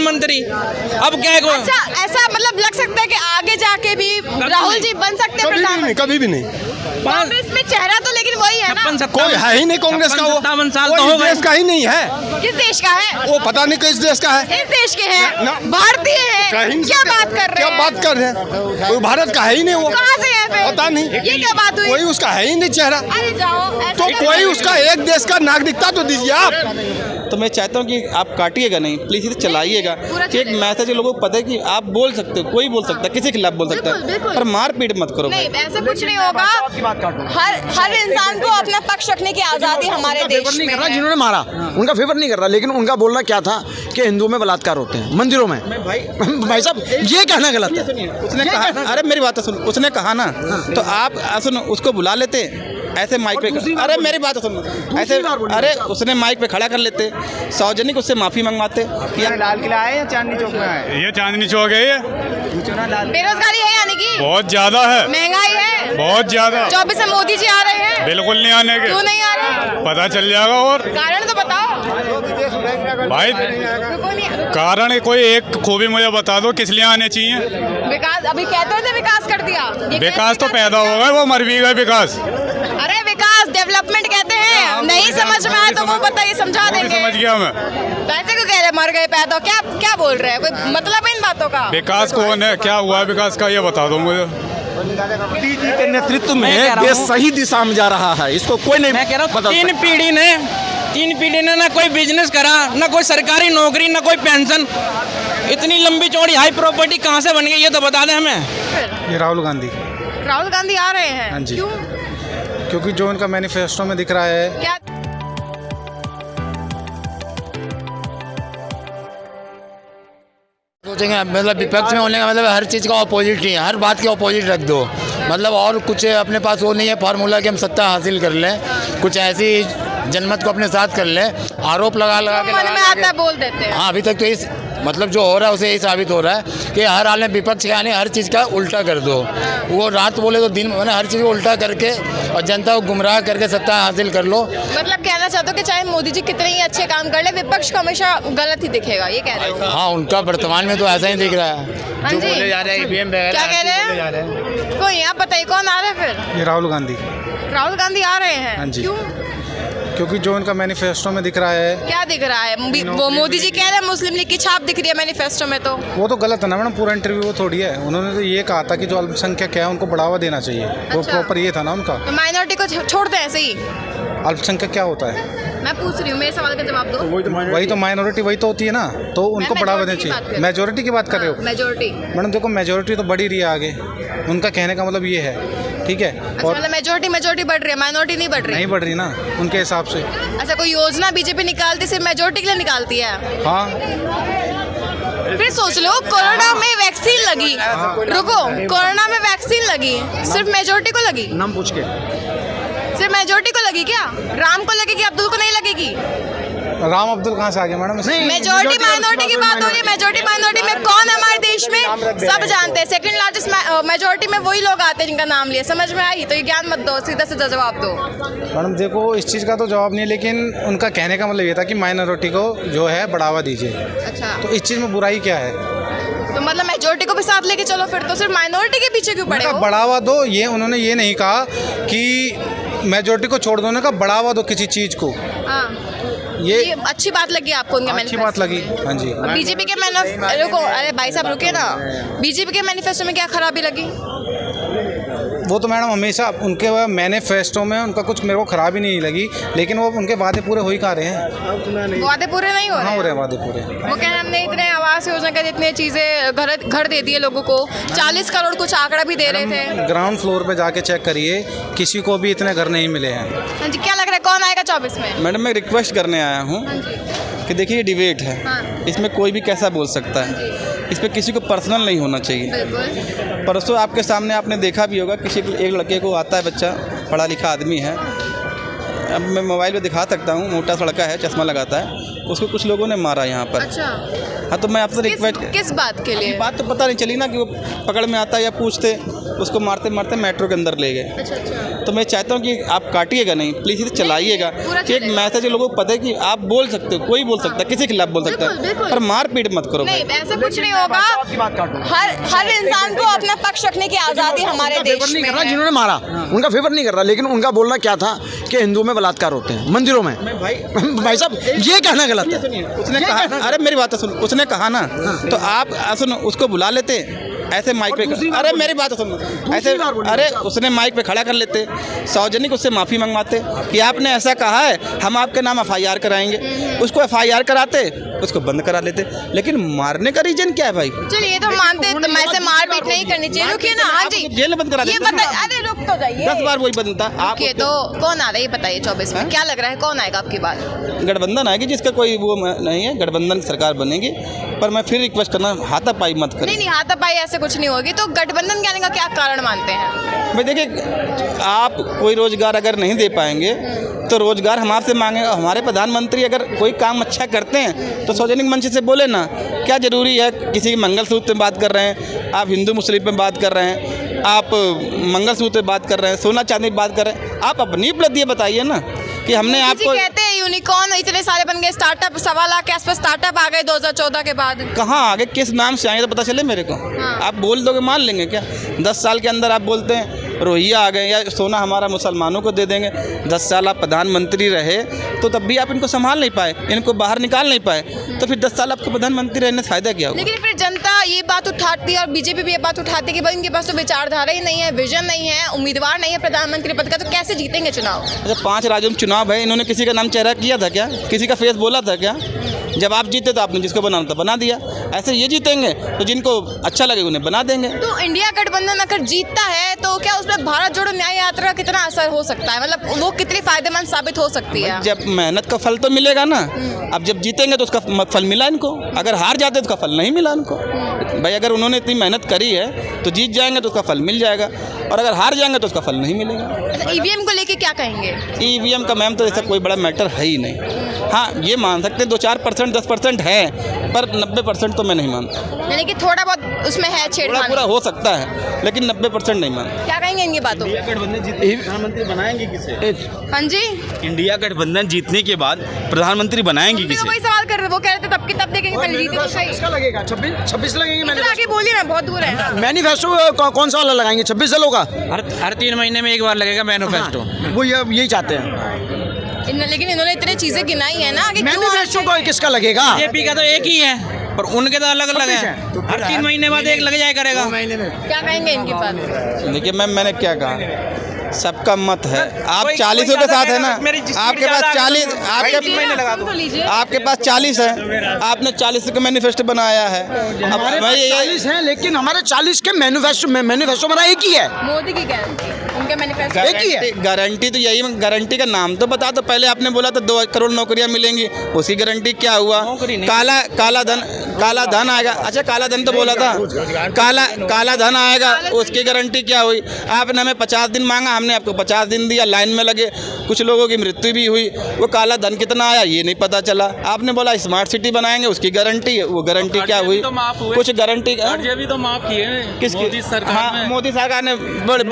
प्रधानमंत्री। अब क्या है अच्छा, ऐसा मतलब लग सकता है कि आगे जाके भी राहुल जी बन सकते हैं प्रधानमंत्री? कभी भी नहीं। कांग्रेस में चेहरा तो लेकिन वही है ना, कोई है ही नहीं कांग्रेस का, वो 57 साल तो कोई हो गए। देश का ही नहीं है। किस देश का है? वो पता नहीं किस देश का है। इस देश के हैं, ना। भारतीय है, कहीं क्या बात कर रहे क्या हैं? बात कर रहे हैं? कोई भारत का है ही नहीं वो। कहाँ से है फिर? पता नहीं, ये क्या बात हुई? कोई उसका है ही नहीं चेहरा। अरे जाओ, ऐसे तो कैसे कोई बोल उसका रहे एक देश का नागरिकता तो दीजिए आप। तो मैं चाहता हूँ कि आप काटिएगा नहीं, प्लीज इसे चलाइएगा पूरा कि एक चलेगा। मैसेज लोगों को पता है कि आप बोल सकते हो, कोई बोल सकता है, किसी के खिलाफ बोल सकता बिल्कुल, बिल्कुल। है, पर मारपीट मत करो नहीं, भाई। ऐसा कुछ नहीं होगा। हर इंसान को अपना पक्ष रखने की आजादी हमारे देश में है। जिन्होंने मारा उनका फेवर नहीं कर रहा, लेकिन उनका बोलना क्या था कि हिंदुओं में बलात्कार होते हैं मंदिरों में। भाई साहब ये कहना गलत है। उसने कहा, अरे मेरी बात तो सुन, उसने कहा ना, तो आप सुनो, उसको बुला लेते ऐसे माइक पे, अरे मेरी बात तो सुन, ऐसे अरे उसने माइक पे खड़ा कर लेते, सार्वजनिक उससे माफी मंगवाते। लाल किला है या चांदनी चौक में है? ये चांदनी चौक है। ये बेरोजगारी है यानी कि बहुत ज्यादा है, महंगाई है बहुत ज्यादा। 24 में मोदी जी आ रहे हैं, बिल्कुल नहीं आने के, क्यों नहीं आ रहे? पता चल जाएगा। और कारण तो बताओ भाई रुको नहीं, कारण कोई एक खूबी मुझे बता दो किस लिए आने चाहिए। विकास अभी कहते थे, विकास कर दिया। ये विकास तो कैसे पैदा हो गए, वो मर भी गए विकास। अरे विकास डेवलपमेंट कहते हैं, नहीं समझ में आए तो वो बताइए, समझा देंगे। समझ गया मैं। वैसे क्यों कह रहे मर गए पैदा, क्या क्या बोल रहे हैं? कोई मतलब है इन बातों का? विकास कौन है, क्या हुआ विकास का, ये बता दो मुझे। मोदी जी के नेतृत्व में देश सही दिशा में जा रहा है, इसको कोई नहीं। मैं कह रहा हूँ बदल तीन पीढ़ी ने ना कोई बिजनेस करा, ना कोई सरकारी नौकरी, ना कोई पेंशन। इतनी लंबी चौड़ी हाई प्रॉपर्टी कहाँ से बन गई, ये तो बता दें हमें। ये राहुल गांधी। राहुल गांधी आ रहे हैं? हाँ जी। क्यों? क्योंकि जो उनका मैनिफेस्टो में दिख रहा है, क्या? सोचेंगे मतलब विपक्ष में होने का मतलब हर चीज़ का ऑपोजिट ही है, हर बात के ऑपोजिट रख दो। मतलब और कुछ अपने पास वो नहीं है फार्मूला कि हम सत्ता हासिल कर लें, कुछ ऐसी जनमत को अपने साथ कर लें, आरोप लगा के मन में आता है बोल देते हैं। हाँ, अभी तक तो इस मतलब जो हो रहा है उसे यही साबित हो रहा है कि हर हाल में विपक्ष के आने हर चीज़ का उल्टा कर दो। वो रात बोले तो दिन, मैंने हर चीज़ को उल्टा करके और जनता को गुमराह करके सत्ता हासिल कर लो। मतलब कहना चाहते हो कि चाहे मोदी जी कितने ही अच्छे काम कर ले, विपक्ष को हमेशा गलत ही दिखेगा, ये कह रहे हो? हाँ, उनका वर्तमान में तो ऐसा ही दिख रहा है। हाँ जो जी। बोले जा रहे हैं EVM वगैरह, क्या कह रहे हैं? कोई आप बताइए कौन आ रहा है फिर? ये राहुल गांधी। राहुल गांधी आ रहे हैं? हाँ जी। क्यों? क्योंकि जो उनका मैनिफेस्टो में दिख रहा है, क्या दिख रहा है? वो मोदी जी कह रहे हैं मुस्लिम लीग की छाप दिख रही है मैनिफेस्टो में, तो वो तो गलत है ना मैडम। पूरा इंटरव्यू वो थोड़ी है। उन्होंने तो ये कहा था कि जो अल्पसंख्यक है उनको बढ़ावा देना चाहिए। वो अच्छा। प्रॉपर ये था ना उनका। तो माइनॉरिटी को छोड़ दें ऐसे ही? अल्पसंख्यक क्या होता है? मैं पूछ रही हूँ, मेरे सवाल का जवाब दो। वही तो माइनॉरिटी वही तो होती है ना, तो उनको बढ़ावा देना majority की बात कर चाहिए। रही मेजोरिटी की बात कर रहे हो मेजोरिटी? मैडम? देखो मेजोरिटी तो बढ़ ही रही है आगे, उनका कहने का मतलब ये है, ठीक है। अच्छा, और मतलब मेजोरिटी बढ़ रही है, माइनॉरिटी नहीं बढ़ रही? नहीं बढ़ रही ना उनके हिसाब से। अच्छा, कोई योजना बीजेपी निकालती सिर्फ मेजोरिटी के लिए निकालती है? हाँ, फिर सोच लो, कोरोना में वैक्सीन लगी, रुको, कोरोना में वैक्सीन लगी, सिर्फ मेजोरिटी को लगी? नाम पूछ के सिर्फ मेजोरिटी को लगी क्या? राम को लगेगी, अब्दुल को नहीं लगेगी? राम अब्दुल कहाँ से आ गया मैडम? मेजोरिटी माइनॉरिटी की बात हो रही है। मेजोरिटी माइनॉरिटी में कौन है हमारे देश में? सब जानते हैं। सेकंड लार्जेस्ट मेजोरिटी में वही लोग आते हैं जिनका नाम लिया। समझ में आई? तो ये ज्ञान मत दो, सीधा सीधा जवाब दो। मैडम देखो, इस चीज़ का तो जवाब नहीं है, लेकिन उनका कहने का मतलब ये था कि माइनॉरिटी को जो है बढ़ावा दीजिए। अच्छा, तो इस चीज़ में बुराई क्या है? तो मतलब मेजोरिटी को भी साथ लेके चलो, फिर तो सिर्फ माइनॉरिटी के पीछे क्यों पड़े उनका हो? बढ़ावा दो, ये उन्होंने ये नहीं कहा कि मेजोरिटी को छोड़ दो, उन्होंने कहा बढ़ावा दो किसी चीज़ को। हाँ, ये अच्छी बात लगी आपको उनके अच्छी बात लगी। हाँ जी। बीजेपी के रुको, अरे भाई साहब रुके ना। बीजेपी के मैनिफेस्टो में क्या खराबी लगी? वो तो मैडम हमेशा उनके मैनिफेस्टो में उनका कुछ मेरे को खराबी नहीं लगी, लेकिन वो उनके वादे पूरे हो ही कहा रहे हैं। वादे पूरे नहीं हो रहे? हाँ, हो रहे हैं वादे पूरे। वो कह रहे हैं हमने इतने आवास योजना के जितने चीज़ें घर दे दिए लोगों को, 40 करोड़ कुछ आंकड़ा भी दे रहे थे। ग्राउंड फ्लोर पे जाके चेक करिए, किसी को भी इतने घर नहीं मिले हैं। हाँ जी, क्या लग रहा है कौन आएगा 24 में? मैडम मैं रिक्वेस्ट करने आया हूँ कि देखिए ये डिबेट है, हाँ। इसमें कोई भी कैसा बोल सकता है, इस पर किसी को पर्सनल नहीं होना चाहिए। बिल्कुल। परसों आपके सामने आपने देखा भी होगा, किसी एक लड़के को आता है, बच्चा पढ़ा लिखा आदमी है, अब मैं मोबाइल पे दिखा सकता हूँ, मोटा सा लड़का है, चश्मा लगाता है, उसको कुछ लोगों ने मारा यहाँ पर। अच्छा, हाँ, तो मैं आपसे रिक्वेस्ट, किस बात के लिए? बात तो पता नहीं चली ना कि वो पकड़ में आता या पूछते, उसको मारते मारते मेट्रो के अंदर ले गए। अच्छा अच्छा, तो मैं चाहता हूँ कि आप काटिएगा नहीं, प्लीज़ इसे चलाइएगा पूरा कि एक मैसेज लोगों को पता है कि आप बोल सकते हो, कोई बोल सकता है, किसी के खिलाफ बोल सकता बिल्कुल, है, बिल्कुल। पर मार पीट मत करो नहीं भाई। ऐसा कुछ नहीं होगा। हर इंसान को अपना पक्ष रखने की आज़ादी हमारे देश फेवर नहीं में कर रहा, है। जिन्होंने मारा उनका फेवर नहीं कर रहा, लेकिन उनका बोलना क्या था कि हिंदुओं में बलात्कार होते हैं, मंदिरों में। भाई साहब ये कहना गलत है। उसने कहा, अरे मेरी बात तो सुन, उसने कहा ना, तो आप सुनो, उसको बुला लेते ऐसे माइक पे, अरे मेरी बात सुन, ऐसे, अरे उसने माइक पे खड़ा कर लेते, सार्वजनिक उससे माफ़ी मंगवाते कि आपने ऐसा कहा है, हम आपके नाम FIR कराएंगे, उसको FIR कराते, उसको बंद करा लेते। लेकिन मारने का रीजन क्या है भाई? चलिए ये तो मानते हैं, तो ऐसे मारपीट नहीं करनी चाहिए। रुकिए ना, हाँ जी, जेल में बंद करा ये देते। बता, अरे रुक तो जाइए, 10 बार वही बनता आप। रुकिए, तो कौन आ रहा है ये बताइए 24 में? क्या लग रहा है कौन आएगा आपकी बात? गठबंधन आएगी, जिसका कोई वो नहीं है, गठबंधन की सरकार बनेगी। पर मैं फिर रिक्वेस्ट करना, हाथापाई मत करें। नहीं हाथापाई ऐसे कुछ नहीं होगी। तो गठबंधन के आने का क्या कारण मानते हैं? भाई देखिए, आप कोई रोजगार अगर नहीं दे पाएंगे तो रोजगार हम आपसे मांगेंगे। हमारे प्रधानमंत्री अगर कोई काम अच्छा करते हैं तो सार्वजनिक मंच से बोले ना, क्या ज़रूरी है किसी के मंगलसूत्र पे बात कर रहे हैं, आप हिंदू मुस्लिम पे बात कर रहे हैं, आप मंगलसूत्र पे बात कर रहे हैं, सोना चांदी पे बात कर रहे हैं, आप अपनी उपलब्धि बताइए ना कि हमने आपको। कहते हैं यूनिकॉर्न इतने सारे बन गए, स्टार्टअप 1.25 लाख के आसपास स्टार्टअप आ गए 2014 के बाद। कहाँ आगे, किस नाम से आएंगे तो पता चले मेरे को। आप बोल दोगे मान लेंगे क्या? 10 साल के अंदर आप बोलते हैं रोहिया आ गए या सोना हमारा मुसलमानों को दे देंगे। 10 साल आप प्रधानमंत्री रहे तो तब भी आप इनको संभाल नहीं पाए, इनको बाहर निकाल नहीं पाए, तो फिर 10 साल आपको प्रधानमंत्री रहने से फायदा क्या होगा? लेकिन फिर जनता ये बात उठाती है और बीजेपी भी ये बात उठाती है कि भाई इनके पास तो विचारधारा ही नहीं है, विजन नहीं है, उम्मीदवार नहीं है प्रधानमंत्री पद का, तो कैसे जीतेंगे चुनाव? अच्छा, 5 राज्यों में चुनाव है, इन्होंने किसी का नाम चेहरा किया था क्या? किसी का फेस बोला था क्या? जब आप जीते तो आपने जिसको बनाना था बना दिया। ऐसे ये जीतेंगे तो जिनको अच्छा लगे उन्हें बना देंगे। तो इंडिया गठबंधन अगर जीतता है तो क्या उसमें भारत जोड़ो न्याय यात्रा का कितना असर हो सकता है? मतलब वो कितनी फायदेमंद साबित हो सकती है? जब मेहनत का फल तो मिलेगा ना। अब जब जीतेंगे तो उसका फल मिला इनको, अगर हार जाते तो उसका फल नहीं मिला इनको। भाई अगर उन्होंने इतनी मेहनत करी है तो जीत जाएंगे तो उसका फल मिल जाएगा, और अगर हार जाएंगे तो उसका फल नहीं मिलेगा। अच्छा, ईवीएम को लेके क्या कहेंगे? ईवीएम का मैम तो ऐसा कोई बड़ा मैटर है ही नहीं। हाँ, ये मान सकते हैं 2-4%, 10% है, पर 90% तो मैं नहीं मानता। यानी कि थोड़ा बहुत उसमें है थोड़ा छेड़खानी। पूरा हो सकता है, लेकिन 90% नहीं मानता। क्या कहेंगे इनकी बातों पे? प्रधानमंत्री बनाएंगे किसे? हाँ जी, इंडिया गठबंधन जीतने के बाद प्रधानमंत्री बनाएंगे हम भी तो किसे? वही सवाल कर रहे थे, वो कह रहे थे तब की तब देखेंगे, पहले जीते तो सही। इसका लगेगा 26 लगेंगे। इधर आगे बोलिए ना, बहुत दूर है। मैनिफेस्टो कौन सा वाला लगाएंगे? 26 दलों का। हर 3 महीने में एक बार लगेगा मैनिफेस्टो। वो यही चाहते हैं। लेकिन इन्होंने इतनी चीजें गिनाई है ना कि क्यों मैनिफेस्टो को किसका लगेगा? बीजेपी का तो एक ही है, पर उनके तो अलग अलग है। हर 3 महीने बाद एक लग जाया करेगा। क्या कहेंगे इनकी बात? देखिए मैम, मैंने क्या कहा, सबका मत है। आप 40 के साथ है ना, आपके पास 40, आपके पास 40 है, आपने 40 का मैनिफेस्टो बनाया है। अब भाई 40 हैं, लेकिन हमारे 40 के मैनिफेस्टो बना एक ही है। मोदी की गारंटी, उनके मैनिफेस्टो एक ही है। गारंटी तो यही, गारंटी का नाम तो बता दो। पहले आपने बोला था 2 करोड़ नौकरियां मिलेंगी, उसकी गारंटी क्या हुआ? काला धन आएगा। अच्छा, काला धन तो बोला था, काला धन आएगा, उसकी गारंटी क्या हुई? आपने हमें 50 दिन मांगा, हमने आपको 50 दिन दिया, लाइन में लगे, कुछ लोगों की मृत्यु भी हुई। वो काला धन कितना आया ये नहीं पता चला। आपने बोला स्मार्ट सिटी बनाएंगे, उसकी गारंटी है, वो गारंटी क्या हुई? कुछ गारंटी भी तो माफ किए किसकी? मोदी सरकार हाँ, में। मोदी सरकार ने बड़े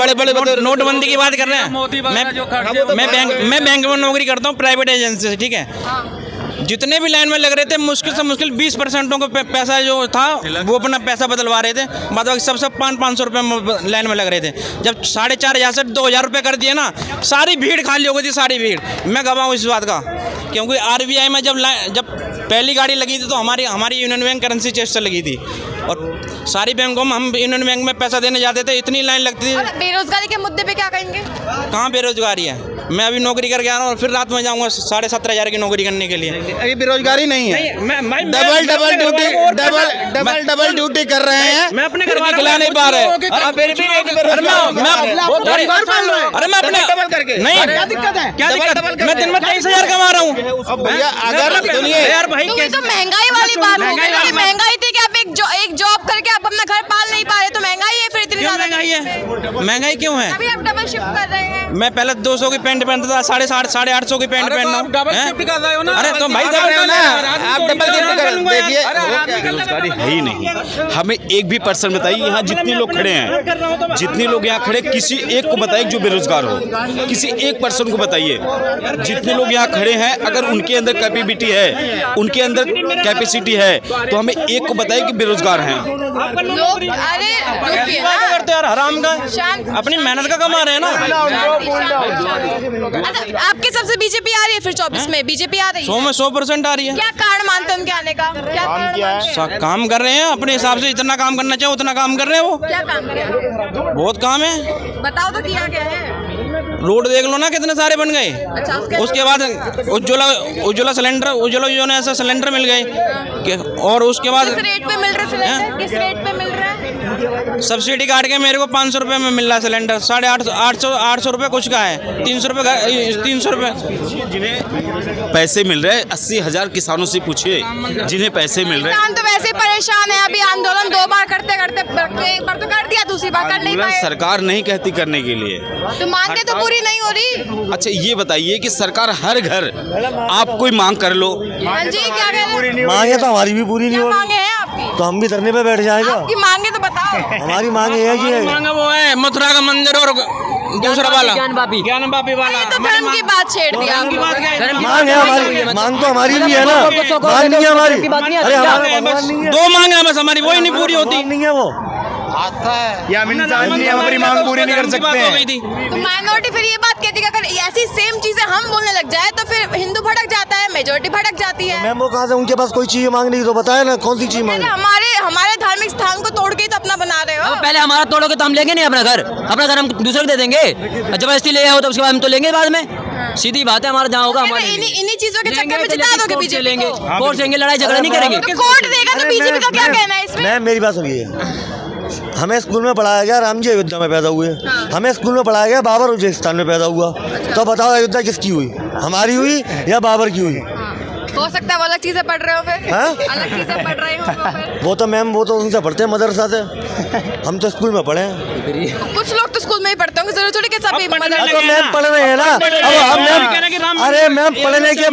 नोटबंदी की बात कर रहे हैं। मैं बैंक में नौकरी करता हूँ, प्राइवेट एजेंसी से, ठीक है। जितने भी लाइन में लग रहे थे, मुश्किल से मुश्किल 20% को पैसा जो था वो अपना पैसा बदलवा रहे थे। बाद बाकी सब 500 रुपये लाइन में लग रहे थे। जब 4,500 से 2,000 रुपये कर दिए ना, सारी भीड़ खाली हो गई थी, सारी भीड़। मैं गवाह हूँ इस बात का, क्योंकि RBI में जब पहली गाड़ी लगी थी तो हमारी यूनियन बैंक करेंसी चेस्ट से लगी थी, और सारी बैंकों में हम यूनियन बैंक में पैसा देने जाते थे, इतनी लाइन लगती थी। बेरोजगारी के मुद्दे पे क्या कहेंगे? कहाँ बेरोजगारी है? मैं अभी नौकरी करके आ रहा हूँ और फिर रात में जाऊँगा 17,500 की नौकरी करने के लिए। अभी बेरोजगारी नहीं है, डबल ड्यूटी कर रहे हैं। मैं अपने घर वालों खिला नहीं पा रहे। अरे मैं अपने नहीं, क्या दिक्कत है? क्या दिक्कत? मैं दिन में 23,000 कमा रहा हूँ। भैया अगर सुनिए यार भाई, तो ये तो महंगाई वाली बात हो गई ना, कि महंगाई थी कि आप एक जॉब करके आप अपना घर पाल नहीं पा रहे, तो महंगाई है फिर इतनी क्यों ज्यादा। महंगाई है? महंगाई क्यों है? अभी आप डबल शिफ्ट कर रहे हैं। मैं पहले 200 की पैंट पहनता था, 850 की पैंट पहन रहा हूँ। डबल शिफ्ट कर रहे हो ना। अरे तो भाई कर रहे हो ना, आप डबल शिफ्ट कर देखिए। बेरोजगारी है ही नहीं। हमें एक भी पर्सन बताइए यहाँ जितने लोग खड़े हैं, जितने लोग यहाँ खड़े, किसी एक को बताइए जो बेरोजगार हो, किसी एक पर्सन को बताइए। जितने लोग यहाँ खड़े हैं अगर उनके अंदर कैपेबिलिटी है, उनके अंदर कैपेसिटी है, तो हमें एक को बताइए कि बेरोजगार हैं। लोग अरे रुकिए ना, करते यार हराम का, अपनी मेहनत का कमा रहे हैं ना। अच्छा, आपके सबसे बीजेपी आ रही है फिर 24 में बीजेपी आ रही है? 100 में 100% आ रही है। क्या कारण मानते हैं उनके आने का? क्या कारण मानते हैं? काम कर रहे हैं अपने हिसाब से, जितना काम करना चाहिए उतना काम कर रहे हैं वो। क्या काम किया? बहुत काम है, बताओ तो किया क्या है? रोड देख लो ना कितने सारे बन गए। अच्छा, उसके बाद उज्ज्वला सिलेंडर, उज्ज्वला योजना ऐसा सिलेंडर मिल गए और उसके बाद किस रेट पे मिल रहे सिलेंडर? किस रेट पे मिल रहा है? सब्सिडी काट के मेरे को 500 रुपये में मिल रहा है सिलेंडर। 850 रुपये कुछ का है, 300 रुपये। जिन्हें पैसे मिल रहे हैं 80,000 किसानों से पूछिए जिन्हें पैसे मिल रहे हैं। किसान तो वैसे ही परेशान है, अभी आंदोलन 2 बार करते एक बार तो कर दिया, दूसरी बार कर नहीं आंदोलन पाए। सरकार नहीं कहती करने के लिए। तो मांगे तो पूरी नहीं हो रही। अच्छा ये बताइए कि सरकार हर घर आप कोई मांग कर लो, हाँ जी, क्या कह रहे हैं? मांगे तो हमारी भी पूरी नहीं क्या हो रही, मांगे हैं आपकी? तो हम भी धरने पे बैठ जाएगा। आपकी मांगे तो बताओ। हमारी मांग ये है कि मांगा वो है मथुरा का मंदिर और दूसरा वाला ज्ञान बापी वाला। ये तो धर्म की बात छेड़ दी आपने। मांग है हमारी, मांग तो हमारी भी है ना, मांग नहीं है हमारी। अरे हमारी मांग 2 मांग है बस हमारी, वही नहीं पूरी होती। नहीं है वो, या हम इंसान नहीं, हम अपनी मांग पूरी नहीं कर सकते हैं। तो माइनॉरिटी फिर ये बात कहती है कि अगर ऐसी सेम चीजें हम बोलने लग जाए तो फिर हिंदू भड़क जाता है, मेजोरिटी भड़क जाती है। मैम वो कहाँ से उनके पास कोई चीज मांग नहीं, तो बताया ना कौन सी चीज मांग। हमारे धार्मिक स्थान को तोड़ के तो अपना बना रहे हो। पहले हमारा तोड़ोगे तो हम लेंगे नहीं अपना घर हम दूसरे को दे देंगे। जबरदस्ती ले आओ तो उसके बाद हम तो लेंगे बाद में। सीधी बात है, हमारा जहाँ होगा हमारे इन्हीं चीजों के चक्कर में जिता दोगे बीजेपी को। कोर्ट देंगे, लड़ाई झगड़ा नहीं करेंगे। तो कोर्ट देगा तो बीजेपी का क्या कहना है इसमें? मैम मेरी बात सुनिए, हमें स्कूल में पढ़ाया गया राम जी अयोध्या में पैदा हुए, हमें स्कूल में पढ़ाया गया बाबर उज्बेकिस्तान में पैदा हुआ। तो बताओ अयोध्या किसकी हुई, हमारी हुई या बाबर की हुई? हो सकता है वो अलग चीजें पढ़ रहे हो फिर। अलग चीजें पढ़ रहे हो फिर। वो तो मैम वो तो उनसे पढ़ते हैं मदरसा से, हम तो स्कूल में पढ़े हैं। कुछ लोग तो स्कूल में ही पढ़ते होंगे, जरूर थोड़ी कि सभी तो मैम पढ़ रहे हैं ना। अब मैम, अरे मैम पढ़ने के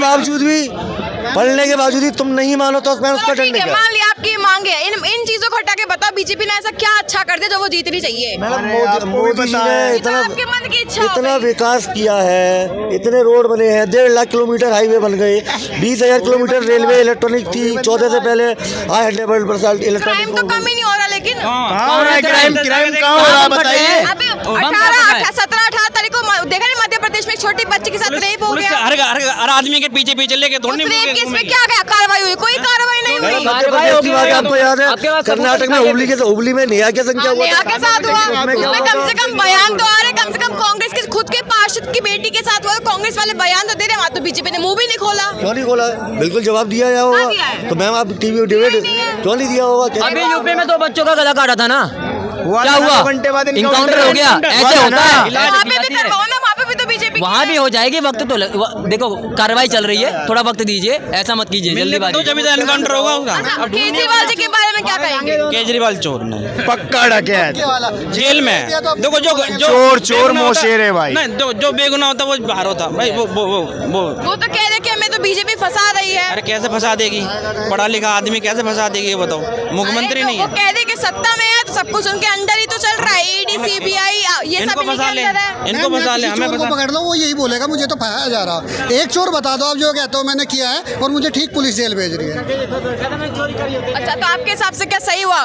बावजूद ही तुम नहीं मानो तो मैं उसका ठीक है, मान लिया आपकी मांग है। इन चीजों को हटा के बताओ बीजेपी ने ऐसा क्या अच्छा कर दिया जो वो जीतनी चाहिए? मोदी जी ने आपके मन की इच्छा हो इतना गई। विकास किया है, इतने रोड बने हैं, 1.5 लाख किलोमीटर हाईवे बन गए, 20,000 किलोमीटर रेलवे इलेक्ट्रॉनिक थी, 14 से पहले आज 100% इलेक्ट्रॉनिक। क्राइम तो कम ही नहीं हो रहा, लेकिन क्राइम कहाँ हो रहा बताइए? अभी 17-18 तारीख को देखा नहीं मध्य प्रदेश में एक छोटी बच्ची के साथ रेप हो गया। हर आदमी के पीछे लेके थोड़ी रेप केस में क्या गया, कार्रवाई हुई? कोई कार्रवाई नहीं हुई। मध्य प्रदेश की बात आपको याद है, कर्नाटक में हुबली में नेहा के संख्या हुआ नेहा के साथ हुआ, उसमें कम से कम बयान तो आ रहे, कम से कम कांग्रेस के खुद के पार्षद की बेटी के साथ हुआ, कांग्रेस वाले बयान तो दे रहे, वहाँ तो बीजेपी ने मुंह भी नहीं खोला। क्यों नहीं खोला? बिल्कुल जवाब दिया गया होगा। तो मैम आप टीवी डिबेट क्यों नहीं दिया होगा? अभी यूपी में 2 बच्चों का गला काटा था ना, क्या हुआ? 2 घंटे बाद इनकाउंटर हो गया। ऐसे होता है, वहाँ पे भी करवाओ ना, वहाँ पे भी तो बीजेपी वहाँ भी हो जाएगी। वक्त तो देखो कार्रवाई चल रही है, थोड़ा वक्त दीजिए, ऐसा मत कीजिए जल्दीबाजी। तो जब एनकाउंटर होगा उसका। केजरीवाल जी के बारे में क्या कहेंगे? केजरीवाल चोर नहीं, पक्का डकैत, जेल में। देखो जो चोर मोशेर है भाई। नहीं जो बेगुनाह होता वो बाहर होता भाई। वो तो कह रहे कि हमें तो बीजेपी फंसा रही है। अरे कैसे फंसा देगी? पढ़ा लिखा आदमी कैसे फंसा देगी ये बताओ? मुख्यमंत्री नहीं वो है। कह रहे कि सत्ता में है तो सब कुछ उनके अंडर ही तो चल रहा है। ईडी सीबीआई ये सब इनको फंसा ले, इनको फंसा ले, हमें फंसा। पकड़ लो, वो यही बोलेगा मुझे तो फंसाया जा रहा। एक चोर बता दो आप जो कहते हो मैंने किया है और मुझे ठीक पुलिस जेल भेज रही है। अच्छा, तो आपके हिसाब से क्या सही हुआ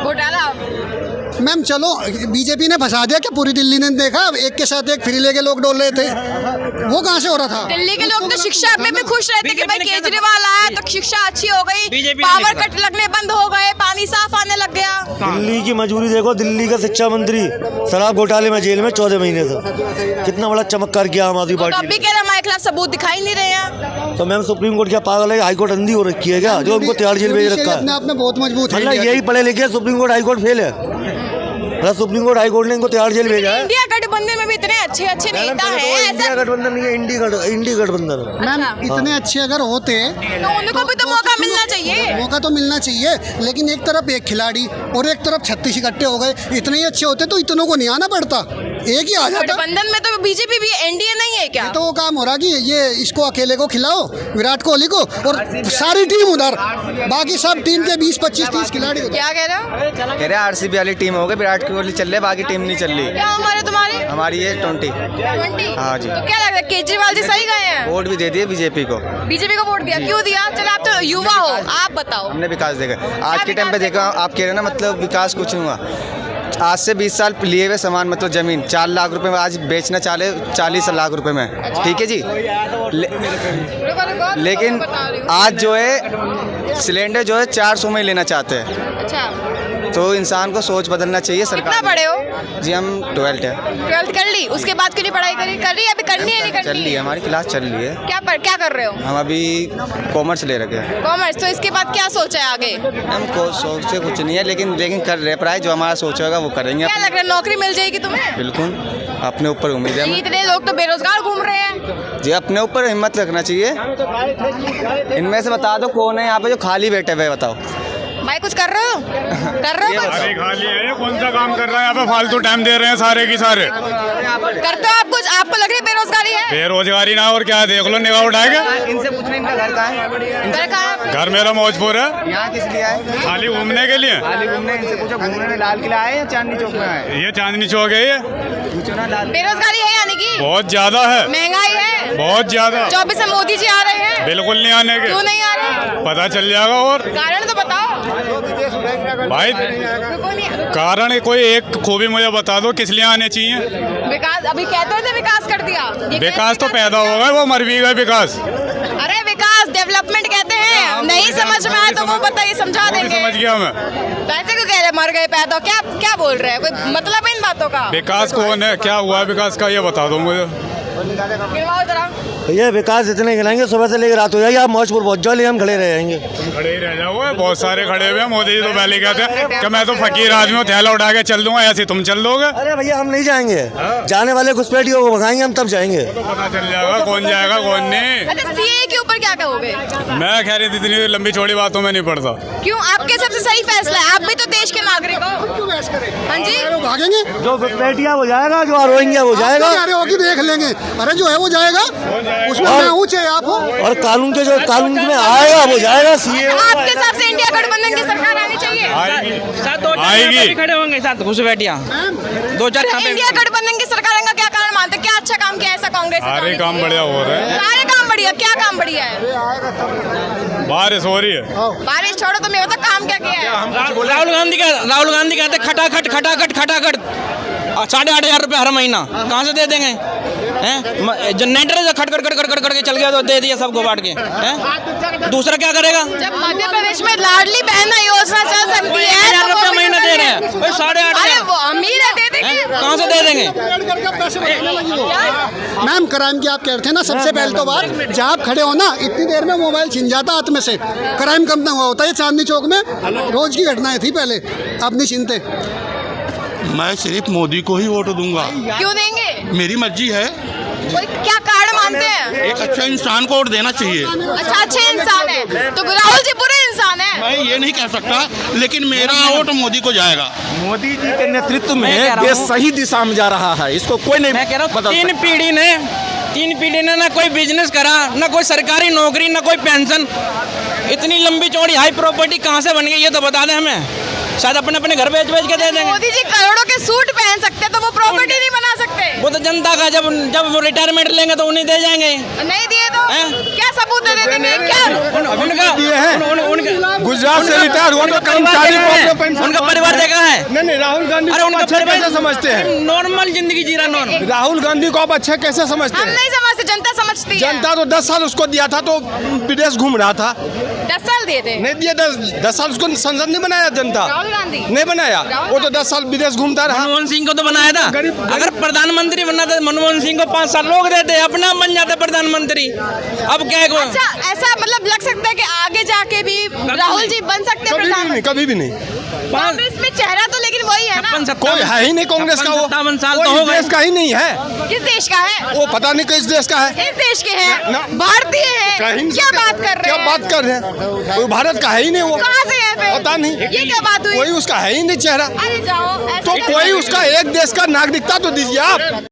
घोटाला? मैम चलो बीजेपी ने फंसा दिया क्या? पूरी दिल्ली ने देखा एक के साथ एक फ्री लेके लोग डोल रहे थे, वो कहाँ से हो रहा था? दिल्ली के लोग तो शिक्षा में भी खुश रहते कि भाई केजरीवाल आया तो शिक्षा अच्छी हो गई, पावर कट लगने बंद हो गए, पानी साफ आने लग गया। दिल्ली की मजबूरी देखो, दिल्ली का शिक्षा मंत्री शराब घोटाले में जेल में 14 महीने से, कितना बड़ा चमत्कार किया आम आदमी तो पार्टी अभी कह रहे हमारे खिलाफ सबूत दिखाई नहीं रहे हैं। तो मैम सुप्रीम कोर्ट क्या पागल है? हाईकोर्ट अंधी हो रखी है क्या जो उनको तिहाड़ जेल भेज रखा है? अपने आप में बहुत मजबूत है। मतलब यही पढ़े लिखे सुप्रीम कोर्ट हाईकोर्ट फेल है, सुप्रीम कोर्ट हाईकोर्ट ने इनको तिहाड़ जेल भेजा है। इंडिया गठबंधन गठबंधन में भी इतने अच्छे अच्छे नेता हैं, इंडिया ऐसा गठबंधन नहीं है, इंडी गठबंधन है। मैम इतने अच्छे अगर होते तो उनको भी तो मौका मिलना चाहिए। मौका तो मिलना चाहिए, लेकिन एक तरफ एक खिलाड़ी और एक तरफ 36 इकट्ठे हो गए। इतने ही अच्छे होते तो इतनों को नहीं आना पड़ता, एक ही आ जाता। गठबंधन में तो बीजेपी भी एनडीए नहीं है क्या? तो वो काम हो रहा कि ये इसको अकेले को खिलाओ, विराट कोहली को, और सारी टीम उधर, बाकी सब टीम के 20 25 30 खिलाड़ी उधर। क्या कह रहे हो? कह रहे आरसीबी वाली टीम हो गई, विराट कोहली चल रहे, बाकी टीम नहीं चल रही। क्या हमारे तुम्हारे हमारी ये 20। 20? हाँ जी। तो क्या लगता है केजरीवाल जी सही गए हैं? वोट भी दे दिए बीजेपी को। बीजेपी को वोट दिया, क्यों दिया? चलो आप तो युवा हो, आप बताओ। हमने विकास देखा, आज के टाइम पे देखा, आप कह रहे हैं ना, मतलब विकास कुछ नहीं हुआ। आज से 20 साल लिए हुए सामान, मतलब ज़मीन 4 लाख रुपए में आज बेचना चाले 40 लाख रुपए में, ठीक है जी। लेकिन आज जो है सिलेंडर जो है 400 में लेना चाहते हैं। अच्छा, तो इंसान को सोच बदलना चाहिए सरकार। कितना पढ़े हो? जी हम 12th है। 12th कर ली, उसके बाद के लिए पढ़ाई कर रही है? अभी करनी है नहीं चल करनी? रही है, हमारी क्लास चल रही है। क्या कर रहे हो? हम अभी कॉमर्स ले रखे हैं। कॉमर्स। तो इसके बाद क्या सोचा है आगे? हमको सोच से कुछ नहीं है, लेकिन कर रहे हैं पढ़ाई, जो हमारा सोच होगा वो करेंगे। क्या लग रहा है, नौकरी मिल जाएगी तुम्हें? बिल्कुल, अपने ऊपर उम्मीद है हमें। इतने लोग तो बेरोजगार घूम रहे हैं। जी अपने ऊपर हिम्मत रखना चाहिए। इनमें से बता दो कौन है यहाँ पे जो खाली बैठे हुए, बताओ भाई कुछ कर रहे हो? कुछ? अरे खाली है ये, कौन सा काम कर रहा है यहाँ पे? फालतू टाइम दे रहे हैं सारे की सारे। करते हो आप कुछ? आपको लग रही है बेरोजगारी है? बेरोजगारी ना और क्या, देख लो निगाह उठा के। इनसे पूछना इनका घर कहाँ है? घर कहाँ है? घर मेरा मौजपुर है। यहाँ किस लिए आए? खाली घूमने के लिए। खाली घूमने। इनसे पूछो घूमने में लाल किला आए या चांदनी चौक में आए? ये चांदनी चौक है ये। पूछो ना लाल। बेरोजगारी है यानी कि बहुत ज्यादा है, महंगाई है बहुत ज्यादा। 24 से मोदी जी आ रहे हैं। बिल्कुल नहीं आने के, क्यों नहीं आ रहे? पता चल जाएगा। और कारण तो बताओ भाई, रुको नहीं। कारण कोई एक खूबी मुझे बता दो, किस लिए आने चाहिए? विकास अभी कहते थे, विकास कर दिया। ये विकास तो पैदा होगा, वो मर भी गए विकास। अरे विकास डेवलपमेंट कहते हैं, नहीं समझ में आया तो वो बताइए, समझा देंगे। समझ गया मैं। पैसे क्यों कह रहे मर गए पैदा? क्या बोल रहे हैं? कोई मतलब है इन बातों का? विकास कौन है, क्या हुआ विकास का, ये बता दो मुझे। गिनवाओ जरा। भैया विकास इतने गिनाएंगे, सुबह से लेकर रात हो जाएगी, आप मौजपुर पहुँच जाओ, लेकिन हम खड़े रहेंगे। तुम खड़े ही रह जाओगे, बहुत सारे खड़े हुए हैं। मोदी जी तो पहले कहते हैं कि मैं तो फकीर आदमी हूँ, थैला उठा के चल दूंगा, ऐसे तुम चल दोगे? अरे भैया हम नहीं जाएंगे, जाने वाले घुसपैठियों को भगाएंगे, हम तब जाएंगे। तो पता चल जाएगा कौन जाएगा कौन नहीं। अच्छा, सीए के ऊपर क्या कहोगे? मैं खैर इतनी लंबी चौड़ी बातों में नहीं पड़ता। क्यों? आपके सबसे सही फैसला है, आप भी तो देश के नागरिक हो। हाँ जी, भागेंगे, जो घुसपैठिया वो जाएगा, जो रोहिंग्या वो जाएगा। देख लेंगे, अरे जो है वो जाएगा, उसमें मैं ऊँचे आप हो। और कानून के जो कानून में आएगा वो जाएगा। सीए आपके हिसाब से इंडिया गठबंधन की सरकार आनी चाहिए? आएगी। खड़े होंगे साथ घुसपैठिया 2-4 यहाँ पे। इंडिया गठबंधन की सरकार का क्या कारण मानते हैं? क्या अच्छा काम किया ऐसा कांग्रेस ने? सारे काम बढ़िया हो रहे हैं। सारे काम बढ़िया? क्या काम बढ़िया है? बारिश हो रही है। बारिश छोड़ो, तो मैं बता काम क्या किया है? राहुल गांधी कहते खटाखट 8,500 रुपये हर महीना कहाँ से दे देंगे? जनरेटर से खट कर के चल गया तो दे दिया सबको बांट के। दूसरा क्या करेगा? जब मध्य प्रदेश में लाडली बहन योजना चल सकती है, 1,000 रुपये महीना दे रहे हैं भाई, 8,500। वो अमीर है, दे देंगे। कहाँ से दे देंगे? मैम क्राइम की आप कह रहे थे ना, सबसे पहले तो बात, जब आप खड़े हो ना, इतनी देर में मोबाइल छिन जाता हाथ में से। क्राइम कम ना हुआ होता है चांदनी चौक में, रोज की घटनाएं थी पहले, अब नहीं छिनते। मैं सिर्फ मोदी को ही वोट दूंगा। क्यों देंगे? मेरी मर्जी है। कोई क्या कारण मानते हैं? एक अच्छे इंसान को वोट देना चाहिए। अच्छा, अच्छे इंसान है तो राहुल जी बुरे इंसान है? मैं ये नहीं कह सकता, लेकिन मेरा वोट मोदी को जाएगा। मोदी जी के नेतृत्व में देश सही दिशा में जा रहा है, इसको कोई नहीं। मैं कह रहा हूँ तीन पीढ़ी ने ना कोई बिजनेस करा, ना कोई सरकारी नौकरी, ना कोई पेंशन। इतनी लंबी चौड़ी हाई प्रॉपर्टी कहाँ से बन गई ये तो बता दें हमें। शायद अपने घर बेच के दे देंगे। मोदी जी करोड़ों के सूट पहन सकते हैं तो वो प्रॉपर्टी नहीं बना सकते? वो तो जनता का, जब वो रिटायरमेंट लेंगे तो उन्हें दे जाएंगे। नहीं दिए तो क्या सबूत दे देते हैं? गुजरात से रिटायर हुआ तो कर्मचारी को उनका परिवार देखा है? नहीं, राहुल गांधी अरे उनका अच्छा कैसे समझते हैं? नॉर्मल जिंदगी जी रहा, नॉर्मल। राहुल गांधी को आप अच्छा कैसे समझते हम हैं? नहीं समझते, जनता समझती है। जनता तो 10 साल उसको दिया था तो विदेश घूम रहा था। 10 साल दिए थे? नहीं दिए, 10 साल उसको संसद नहीं बनाया जनता। राहुल गांधी नहीं बनाया, वो तो 10 साल विदेश घूमता रहा। मनमोहन सिंह को तो बनाया था। अगर प्रधानमंत्री प्रधानमंत्री बनना था मनमोहन सिंह को 5 साल लोग देते, अपना बन जाते प्रधानमंत्री। अब क्या है अच्छा, ऐसा मतलब लग सकता है कि आगे जाके भी राहुल जी बन सकते हैं प्रधानमंत्री? कभी भी नहीं। कांग्रेस में चेहरा तो लेकिन वही है ना, कोई है ही नहीं कांग्रेस का, वो 57 साल तो कोई हो गए। देश का ही नहीं है। किस देश का है? वो पता नहीं किस देश का है। इस देश के हैं, भारतीय है, क्या बात कर रहे हैं? क्या बात कर रहे हैं? कोई भारत का है ही नहीं वो। कहाँ से है फिर? पता नहीं, ये क्या बात हुई? कोई उसका है ही नहीं चेहरा। अरे जाओ, तो कोई उसका एक देश का नागरिकता तो दीजिए आप।